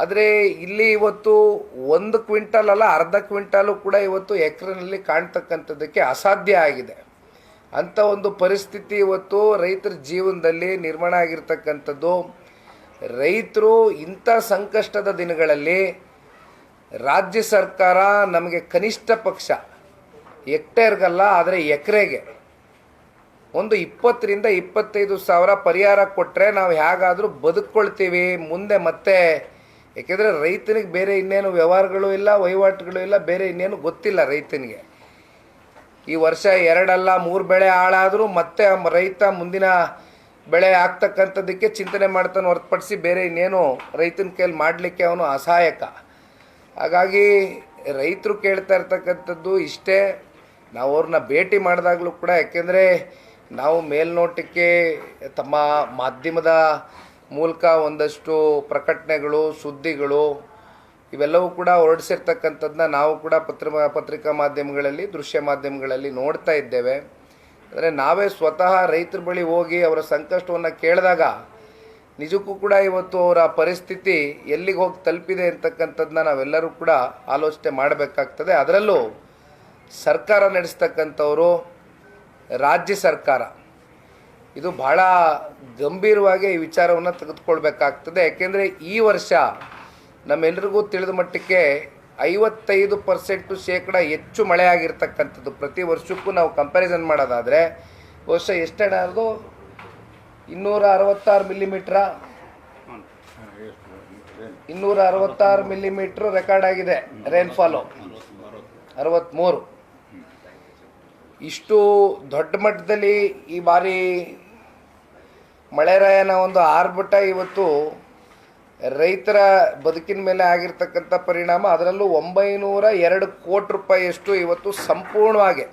ಆದರೆ ಇಲ್ಲಿ ಇವತ್ತು 1 ಕ್ವಿಂಟಲ್ ಅಲ್ಲ, ಅರ್ಧ ಕ್ವಿಂಟಾಲು ಕೂಡ ಇವತ್ತು ಎಕರೆನಲ್ಲಿ ಕಾಣ್ತಕ್ಕಂಥದ್ದಕ್ಕೆ ಅಸಾಧ್ಯ ಆಗಿದೆ. ಅಂಥ ಒಂದು ಪರಿಸ್ಥಿತಿ ಇವತ್ತು ರೈತರ ಜೀವನದಲ್ಲಿ ನಿರ್ಮಾಣ ಆಗಿರ್ತಕ್ಕಂಥದ್ದು. ರೈತರು ಇಂಥ ಸಂಕಷ್ಟದ ದಿನಗಳಲ್ಲಿ ರಾಜ್ಯ ಸರ್ಕಾರ ನಮಗೆ ಕನಿಷ್ಠ ಪಕ್ಷ ಹೆಕ್ಟೇರ್ಗಲ್ಲ, ಆದರೆ ಎಕರೆಗೆ ಒಂದು 20,000 ರಿಂದ 25,000 ಪರಿಹಾರ ಕೊಟ್ಟರೆ ನಾವು ಹೇಗಾದರೂ ಬದುಕ್ಕೊಳ್ತೀವಿ ಮುಂದೆ. ಮತ್ತೆ ಏಕೆಂದರೆ ರೈತನಿಗೆ ಬೇರೆ ಇನ್ನೇನು ವ್ಯವಹಾರಗಳು ಇಲ್ಲ, ವಹಿವಾಟುಗಳು ಇಲ್ಲ, ಬೇರೆ ಇನ್ನೇನು ಗೊತ್ತಿಲ್ಲ ರೈತನಿಗೆ. ಈ ವರ್ಷ 2 ಅಲ್ಲ 3 ಬೆಳೆ ಹಾಳಾದರೂ ಮತ್ತೆ ರೈತ ಮುಂದಿನ ಬೆಳೆ ಆಗ್ತಕ್ಕಂಥದ್ದಕ್ಕೆ ಚಿಂತನೆ ಮಾಡ್ತಾನೆ ಹೊರತುಪಡಿಸಿ ಬೇರೆ ಇನ್ನೇನು ರೈತನ ಕೈಯಲ್ಲಿ ಮಾಡಲಿಕ್ಕೆ ಅವನು ಅಸಹಾಯಕ. ಹಾಗಾಗಿ ರೈತರು ಕೇಳ್ತಾ ಇರ್ತಕ್ಕಂಥದ್ದು ಇಷ್ಟೇ. ನಾವು ಅವ್ರನ್ನ ಭೇಟಿ ಮಾಡಿದಾಗಲೂ ಕೂಡ, ಯಾಕೆಂದರೆ ನಾವು ಮೇಲ್ನೋಟಕ್ಕೆ ತಮ್ಮ ಮಾಧ್ಯಮದ ಮೂಲಕ ಒಂದಷ್ಟು ಪ್ರಕಟಣೆಗಳು, ಸುದ್ದಿಗಳು ಇವೆಲ್ಲವೂ ಕೂಡ ಹೊರಡಿಸಿರ್ತಕ್ಕಂಥದ್ದನ್ನ ನಾವು ಕೂಡ ಪತ್ರಿಕಾ ಮಾಧ್ಯಮಗಳಲ್ಲಿ, ದೃಶ್ಯ ಮಾಧ್ಯಮಗಳಲ್ಲಿ ನೋಡ್ತಾ ಇದ್ದೇವೆ. ಅಂದರೆ ನಾವೇ ಸ್ವತಃ ರೈತರ ಬಳಿ ಹೋಗಿ ಅವರ ಸಂಕಷ್ಟವನ್ನು ಕೇಳಿದಾಗ ನಿಜಕ್ಕೂ ಕೂಡ ಇವತ್ತು ಅವರ ಪರಿಸ್ಥಿತಿ ಎಲ್ಲಿಗೆ ಹೋಗಿ ತಲುಪಿದೆ ಅಂತಕ್ಕಂಥದ್ದನ್ನ ನಾವೆಲ್ಲರೂ ಕೂಡ ಆಲೋಚನೆ ಮಾಡಬೇಕಾಗ್ತದೆ. ಅದರಲ್ಲೂ ಸರ್ಕಾರ ನಡೆಸ್ತಕ್ಕಂಥವರು, ರಾಜ್ಯ ಸರ್ಕಾರ, ಇದು ಬಹಳ ಗಂಭೀರವಾಗಿ ಈ ವಿಚಾರವನ್ನು ತೆಗೆದುಕೊಳ್ಬೇಕಾಗ್ತದೆ. ಯಾಕೆಂದರೆ ಈ ವರ್ಷ ನಮ್ಮೆಲ್ಲರಿಗೂ ತಿಳಿದ ಮಟ್ಟಕ್ಕೆ 55% ಹೆಚ್ಚು ಮಳೆ ಆಗಿರ್ತಕ್ಕಂಥದ್ದು. ಪ್ರತಿ ವರ್ಷಕ್ಕೂ ನಾವು ಕಂಪ್ಯಾರಿಸನ್ ಮಾಡೋದಾದರೆ ವರ್ಷ ಎಷ್ಟೇನ ಅದು 266 ಮಿಲಿಮೀಟ್ರ 266 ಮಿಲಿಮೀಟ್ರ್ ರೆಕಾರ್ಡ್ ಆಗಿದೆ ರೈನ್ಫಾಲು. 63 ಇಷ್ಟು ದೊಡ್ಡ ಮಟ್ಟದಲ್ಲಿ ಈ ಬಾರಿ ಮಳೆರಾಯನ ಒಂದು ಆರ್ಭಟ ಇವತ್ತು ರೈತರ ಬದುಕಿನ ಮೇಲೆ ಆಗಿರ್ತಕ್ಕಂಥ ಪರಿಣಾಮ. ಅದರಲ್ಲೂ 902 ಕೋಟಿ ರೂಪಾಯಿಯಷ್ಟು ಇವತ್ತು ಸಂಪೂರ್ಣವಾಗಿ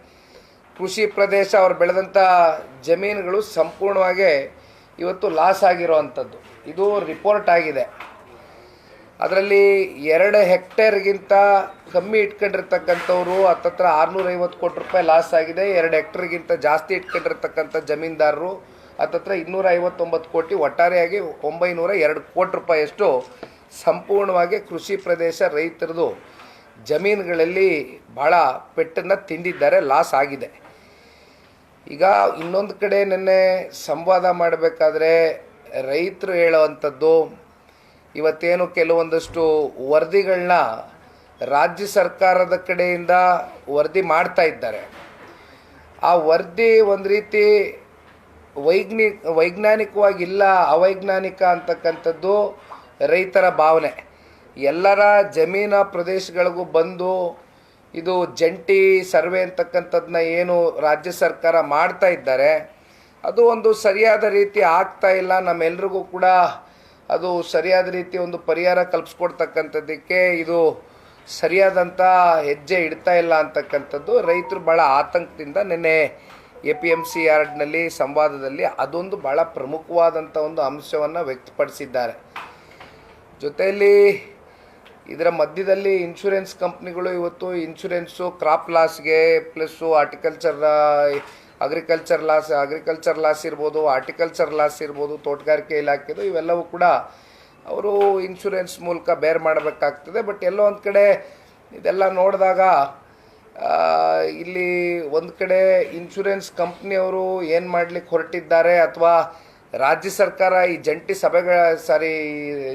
ಕೃಷಿ ಪ್ರದೇಶ, ಅವ್ರು ಬೆಳೆದಂಥ ಜಮೀನುಗಳು ಸಂಪೂರ್ಣವಾಗಿ ಇವತ್ತು ಲಾಸ್ ಆಗಿರೋವಂಥದ್ದು ಇದು ರಿಪೋರ್ಟ್ ಆಗಿದೆ. ಅದರಲ್ಲಿ 2 ಹೆಕ್ಟೇರ್ಗಿಂತ ಕಮ್ಮಿ ಇಟ್ಕೊಂಡಿರ್ತಕ್ಕಂಥವ್ರು ಹತ್ತತ್ರ 650 ಕೋಟಿ ರೂಪಾಯಿ ಲಾಸ್ ಆಗಿದೆ. 2 ಹೆಕ್ಟೇರ್ಗಿಂತ ಜಾಸ್ತಿ ಇಟ್ಕೊಂಡಿರ್ತಕ್ಕಂಥ ಜಮೀನ್ದಾರರು ಹತ್ತತ್ರ 259 ಕೋಟಿ, ಒಟ್ಟಾರೆಯಾಗಿ 902 ಕೋಟಿ ರೂಪಾಯಿಯಷ್ಟು ಸಂಪೂರ್ಣವಾಗಿ ಕೃಷಿ ಪ್ರದೇಶ ರೈತರದು ಜಮೀನುಗಳಲ್ಲಿ ಭಾಳ ಪೆಟ್ಟನ್ನು ತಿಂದಿದ್ದಾರೆ, ಲಾಸ್ ಆಗಿದೆ. ಈಗ ಇನ್ನೊಂದು ಕಡೆ ನಿನ್ನೆ ಸಂವಾದ ಮಾಡಬೇಕಾದ್ರೆ ರೈತರು ಹೇಳೋವಂಥದ್ದು, ಇವತ್ತೇನು ಕೆಲವೊಂದಷ್ಟು ವರದಿಗಳನ್ನ ರಾಜ್ಯ ಸರ್ಕಾರದ ಕಡೆಯಿಂದ ವರದಿ ಮಾಡ್ತಾ ಇದ್ದಾರೆ. ಆ ವರದಿ ಒಂದು ರೀತಿ ವೈಜ್ಞಾನಿಕವಾಗಿಲ್ಲ, ಅವೈಜ್ಞಾನಿಕ ಅಂತಕ್ಕಂಥದ್ದು ರೈತರ ಭಾವನೆ. ಎಲ್ಲರ ಜಮೀನ ಪ್ರದೇಶಗಳಿಗೂ ಬಂದು ಇದು ಜಂಟಿ ಸರ್ವೆ ಅಂತಕ್ಕಂಥದ್ದನ್ನ ಏನು ರಾಜ್ಯ ಸರ್ಕಾರ ಮಾಡ್ತಾ ಇದ್ದಾರೆ, ಅದು ಒಂದು ಸರಿಯಾದ ರೀತಿ ಆಗ್ತಾ ಇಲ್ಲ. ನಮ್ಮೆಲ್ರಿಗೂ ಕೂಡ ಅದು ಸರಿಯಾದ ರೀತಿ ಒಂದು ಪರಿಹಾರ ಕಲ್ಪಿಸ್ಕೊಡ್ತಕ್ಕಂಥದ್ದಕ್ಕೆ ಇದು ಸರಿಯಾದಂಥ ಹೆಜ್ಜೆ ಇಡ್ತಾ ಇಲ್ಲ ಅಂತಕ್ಕಂಥದ್ದು ರೈತರು ಭಾಳ ಆತಂಕದಿಂದ ನಿನ್ನೆ APMC ಯಾರ್ಡ್ನಲ್ಲಿ ಸಂವಾದದಲ್ಲಿ ಅದೊಂದು ಭಾಳ ಪ್ರಮುಖವಾದಂಥ ಒಂದು ಅಂಶವನ್ನು ವ್ಯಕ್ತಪಡಿಸಿದ್ದಾರೆ. ಜೊತೆಯಲ್ಲಿ ಇದರ ಮಧ್ಯದಲ್ಲಿ ಇನ್ಶೂರೆನ್ಸ್ ಕಂಪ್ನಿಗಳು ಇವತ್ತು ಇನ್ಶೂರೆನ್ಸು ಕ್ರಾಪ್ ಲಾಸ್ಗೆ ಪ್ಲಸ್ಸು ಅಗ್ರಿಕಲ್ಚರ್ ಲಾಸ್ ಇರ್ಬೋದು, ಹಾರ್ಟಿಕಲ್ಚರ್ ಲಾಸ್ ಇರ್ಬೋದು, ತೋಟಗಾರಿಕೆ ಇಲಾಖೆದು ಇವೆಲ್ಲವೂ ಕೂಡ ಅವರು ಇನ್ಶೂರೆನ್ಸ್ ಮೂಲಕ ಬೇರ್ ಮಾಡಬೇಕಾಗ್ತದೆ. ಬಟ್ ಎಲ್ಲೋ ಒಂದು ಕಡೆ ಇದೆಲ್ಲ ನೋಡಿದಾಗ ಇಲ್ಲಿ ಒಂದು ಕಡೆ ಇನ್ಶೂರೆನ್ಸ್ ಕಂಪ್ನಿಯವರು ಏನು ಮಾಡಲಿಕ್ಕೆ ಹೊರಟಿದ್ದಾರೆ, ಅಥವಾ ರಾಜ್ಯ ಸರ್ಕಾರ ಈ ಜಂಟಿ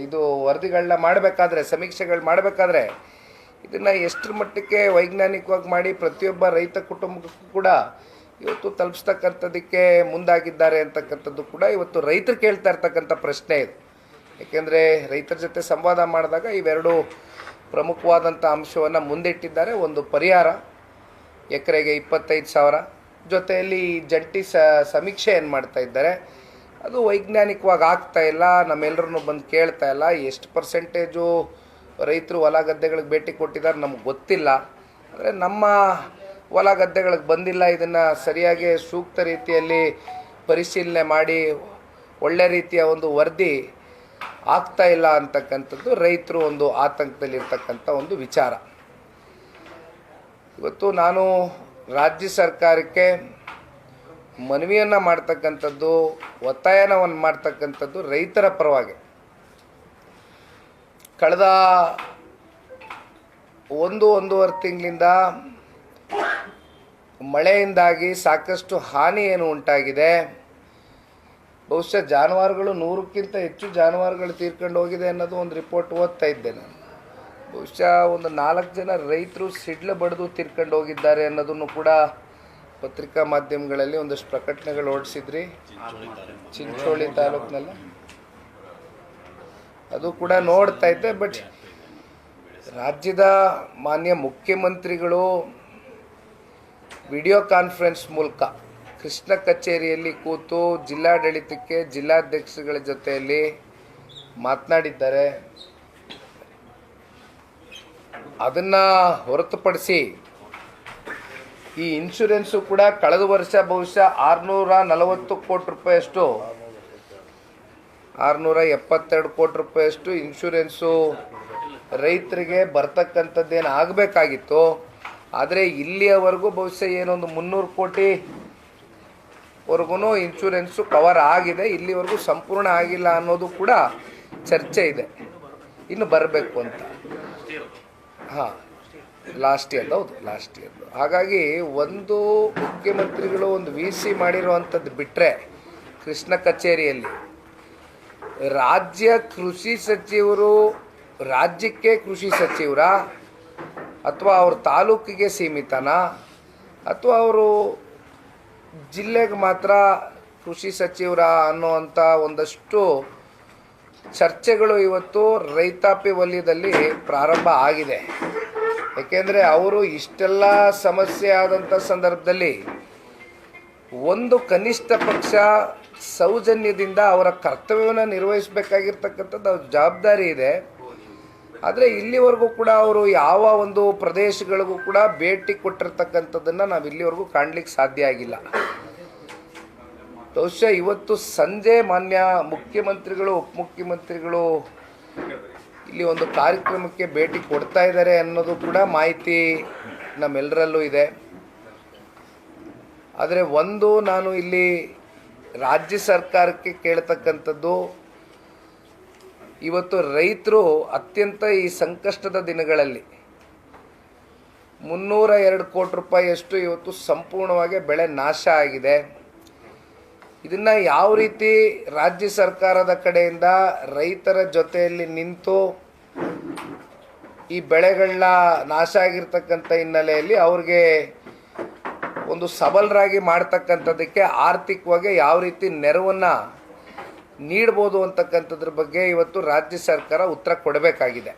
ಇದು ವರದಿಗಳನ್ನ ಮಾಡಬೇಕಾದ್ರೆ, ಸಮೀಕ್ಷೆಗಳು ಮಾಡಬೇಕಾದ್ರೆ ಇದನ್ನು ಎಷ್ಟರ ಮಟ್ಟಕ್ಕೆ ವೈಜ್ಞಾನಿಕವಾಗಿ ಮಾಡಿ ಪ್ರತಿಯೊಬ್ಬ ರೈತ ಕುಟುಂಬಕ್ಕೂ ಕೂಡ ಇವತ್ತು ತಲುಪಿಸ್ತಕ್ಕಂಥದ್ದಕ್ಕೆ ಮುಂದಾಗಿದ್ದಾರೆ ಅಂತಕ್ಕಂಥದ್ದು ಕೂಡ ಇವತ್ತು ರೈತರು ಕೇಳ್ತಾ ಇರ್ತಕ್ಕಂಥ ಪ್ರಶ್ನೆ ಇದು. ಏಕೆಂದರೆ ರೈತರ ಜೊತೆ ಸಂವಾದ ಮಾಡಿದಾಗ ಇವೆರಡು ಪ್ರಮುಖವಾದಂಥ ಅಂಶವನ್ನು ಮುಂದಿಟ್ಟಿದ್ದಾರೆ. ಒಂದು ಪರಿಹಾರ ಎಕರೆಗೆ 25,000, ಜೊತೆಯಲ್ಲಿ ಜಂಟಿ ಸಮೀಕ್ಷೆ ಏನು ಮಾಡ್ತಾ ಇದ್ದಾರೆ ಅದು ವೈಜ್ಞಾನಿಕವಾಗಿ ಆಗ್ತಾ ಇಲ್ಲ. ನಮ್ಮೆಲ್ಲರನ್ನು ಬಂದು ಕೇಳ್ತಾ ಇಲ್ಲ. ಎಷ್ಟು ಪರ್ಸೆಂಟೇಜು ರೈತರು ಹೊಲ ಗದ್ದೆಗಳಿಗೆ ಭೇಟಿ ಕೊಟ್ಟಿದ್ದಾರೆ ನಮಗೆ ಗೊತ್ತಿಲ್ಲ. ಅಂದರೆ ನಮ್ಮ ಹೊಲ ಗದ್ದೆಗಳಿಗೆ ಬಂದಿಲ್ಲ. ಇದನ್ನು ಸರಿಯಾಗಿ ಸೂಕ್ತ ರೀತಿಯಲ್ಲಿ ಪರಿಶೀಲನೆ ಮಾಡಿ ಒಳ್ಳೆ ರೀತಿಯ ಒಂದು ವರದಿ ಆಗ್ತಾ ಇಲ್ಲ ಅಂತಕ್ಕಂಥದ್ದು ರೈತರು ಒಂದು ಆತಂಕದಲ್ಲಿರ್ತಕ್ಕಂಥ ಒಂದು ವಿಚಾರ. ಇವತ್ತು ನಾನು ರಾಜ್ಯ ಸರ್ಕಾರಕ್ಕೆ ಮನವಿಯನ್ನು ಮಾಡ್ತಕ್ಕಂಥದ್ದು, ಒತ್ತಾಯನವನ್ನು ಮಾಡ್ತಕ್ಕಂಥದ್ದು ರೈತರ ಪರವಾಗಿ. ಕಳೆದ ಒಂದೂವರೆ ತಿಂಗಳಿಂದ ಮಳೆಯಿಂದಾಗಿ ಸಾಕಷ್ಟು ಹಾನಿ ಏನು ಉಂಟಾಗಿದೆ. ಬಹುಶಃ ಜಾನುವಾರುಗಳು 100ಕ್ಕಿಂತ ಹೆಚ್ಚು ಜಾನುವಾರುಗಳು ತೀರ್ಕೊಂಡು ಹೋಗಿದೆ ಅನ್ನೋದು ಒಂದು ರಿಪೋರ್ಟ್ ಓದ್ತಾ ಇದ್ದೆ ನಾನು. ಬಹುಶಃ ಒಂದು 4 ಜನ ರೈತರು ಸಿಡ್ಲು ಬಡಿದು ತೀರ್ಕೊಂಡು ಹೋಗಿದ್ದಾರೆ ಅನ್ನೋದನ್ನು ಕೂಡ ಪತ್ರಿಕಾ ಮಾಧ್ಯಮಗಳಲ್ಲಿ ಒಂದಷ್ಟು ಪ್ರಕಟಣೆಗಳು ಹೊರಡಿಸಿದ್ರಿ. ಚಿಂಚೋಳಿ ತಾಲೂಕಿನಲ್ಲಿ ಅದು ಕೂಡ ನೋಡ್ತಾ ಇದ್ದೆ. ಬಟ್ ರಾಜ್ಯದ ಮಾನ್ಯ ಮುಖ್ಯಮಂತ್ರಿಗಳು ವಿಡಿಯೋ ಕಾನ್ಫರೆನ್ಸ್ ಮೂಲಕ ಕೃಷ್ಣ ಕಚೇರಿಯಲ್ಲಿ ಕೂತು ಜಿಲ್ಲಾಡಳಿತಕ್ಕೆ ಜಿಲ್ಲಾಧ್ಯಕ್ಷಗಳ ಜೊತೆಯಲ್ಲಿ ಮಾತನಾಡಿದ್ದಾರೆ. ಅದನ್ನು ಹೊರತುಪಡಿಸಿ ಈ ಇನ್ಶೂರೆನ್ಸು ಕೂಡ ಕಳೆದ ವರ್ಷ ಬಹುಶಃ 640 ಕೋಟಿ ರೂಪಾಯಿಯಷ್ಟು 672 ಕೋಟಿ ರೂಪಾಯಿಯಷ್ಟು ಇನ್ಶೂರೆನ್ಸು ರೈತರಿಗೆ ಬರ್ತಕ್ಕಂಥದ್ದೇನು ಆಗಬೇಕಾಗಿತ್ತು. ಆದರೆ ಇಲ್ಲಿಯವರೆಗೂ ಬಹುಶಃ ಏನೊಂದು 300 ಕೋಟಿವರೆಗೂ ಇನ್ಶೂರೆನ್ಸು ಕವರ್ ಆಗಿದೆ. ಇಲ್ಲಿವರೆಗೂ ಸಂಪೂರ್ಣ ಆಗಿಲ್ಲ ಅನ್ನೋದು ಕೂಡ ಚರ್ಚೆ ಇದೆ, ಇನ್ನು ಬರಬೇಕು ಅಂತ. ಲಾಸ್ಟ್ ಇಯರ್ದು, ಹೌದು ಲಾಸ್ಟ್ ಇಯರ್ದು. ಹಾಗಾಗಿ ಒಂದು ಮುಖ್ಯಮಂತ್ರಿಗಳು ಒಂದು VC ಮಾಡಿರುವಂಥದ್ದು ಬಿಟ್ಟರೆ ಕೃಷ್ಣ ಕಚೇರಿಯಲ್ಲಿ ರಾಜ್ಯ ಕೃಷಿ ಸಚಿವರು ರಾಜ್ಯಕ್ಕೆ ಕೃಷಿ ಸಚಿವರ ಅಥವಾ ಅವ್ರ ತಾಲೂಕಿಗೆ ಸೀಮಿತನಾ ಅಥವಾ ಅವರು ಜಿಲ್ಲೆಗೆ ಮಾತ್ರ ಕೃಷಿ ಸಚಿವರ ಅನ್ನೋವಂಥ ಒಂದಷ್ಟು ಚರ್ಚೆಗಳು ಇವತ್ತು ರೈತಾಪಿ ವಲಯದಲ್ಲಿ ಪ್ರಾರಂಭ ಆಗಿದೆ. ಏಕೆಂದರೆ ಅವರು ಇಷ್ಟೆಲ್ಲ ಸಮಸ್ಯೆ ಆದಂಥ ಸಂದರ್ಭದಲ್ಲಿ ಒಂದು ಕನಿಷ್ಠ ಪಕ್ಷ ಸೌಜನ್ಯದಿಂದ ಅವರ ಕರ್ತವ್ಯವನ್ನು ನಿರ್ವಹಿಸಬೇಕಾಗಿರ್ತಕ್ಕಂಥದ್ದು ಅವ್ರ ಜವಾಬ್ದಾರಿ ಇದೆ. ಆದರೆ ಇಲ್ಲಿವರೆಗೂ ಕೂಡ ಅವರು ಯಾವ ಒಂದು ಪ್ರದೇಶಗಳಿಗೂ ಕೂಡ ಭೇಟಿ ಕೊಟ್ಟಿರ್ತಕ್ಕಂಥದ್ದನ್ನು ನಾವು ಇಲ್ಲಿವರೆಗೂ ಕಾಣಲಿಕ್ಕೆ ಸಾಧ್ಯ ಆಗಿಲ್ಲ. ಬಹುಶಃ ಇವತ್ತು ಸಂಜೆ ಮಾನ್ಯ ಮುಖ್ಯಮಂತ್ರಿಗಳು ಉಪಮುಖ್ಯಮಂತ್ರಿಗಳು ಇಲ್ಲಿ ಒಂದು ಕಾರ್ಯಕ್ರಮಕ್ಕೆ ಭೇಟಿ ಕೊಡ್ತಾ ಇದ್ದಾರೆ ಅನ್ನೋದು ಕೂಡ ಮಾಹಿತಿ ನಮ್ಮೆಲ್ಲರಲ್ಲೂ ಇದೆ. ಆದರೆ ಒಂದು ನಾನು ಇಲ್ಲಿ ರಾಜ್ಯ ಸರ್ಕಾರಕ್ಕೆ ಕೇಳ್ತಕ್ಕಂಥದ್ದು, ಇವತ್ತು ರೈತರು ಅತ್ಯಂತ ಈ ಸಂಕಷ್ಟದ ದಿನಗಳಲ್ಲಿ 302 ಕೋಟಿ ರೂಪಾಯಿಯಷ್ಟು ಇವತ್ತು ಸಂಪೂರ್ಣವಾಗಿ ಬೆಳೆ ನಾಶ ಆಗಿದೆ. ಇದನ್ನು ಯಾವ ರೀತಿ ರಾಜ್ಯ ಸರ್ಕಾರದ ಕಡೆಯಿಂದ ರೈತರ ಜೊತೆಯಲ್ಲಿ ನಿಂತು ಈ ಬೆಳೆಗಳನ್ನ ನಾಶ ಆಗಿರ್ತಕ್ಕಂಥ ಹಿನ್ನೆಲೆಯಲ್ಲಿ ಅವ್ರಿಗೆ ಒಂದು ಸಬಲರಾಗಿ ಮಾಡ್ತಕ್ಕಂಥದ್ದಕ್ಕೆ ಆರ್ಥಿಕವಾಗಿ ಯಾವ ರೀತಿ ನೆರವನ್ನು ನೀಡ್ಬೋದು ಅಂತಕ್ಕಂಥದ್ರ ಬಗ್ಗೆ ಇವತ್ತು ರಾಜ್ಯ ಸರ್ಕಾರ ಉತ್ತರ ಕೊಡಬೇಕಾಗಿದೆ.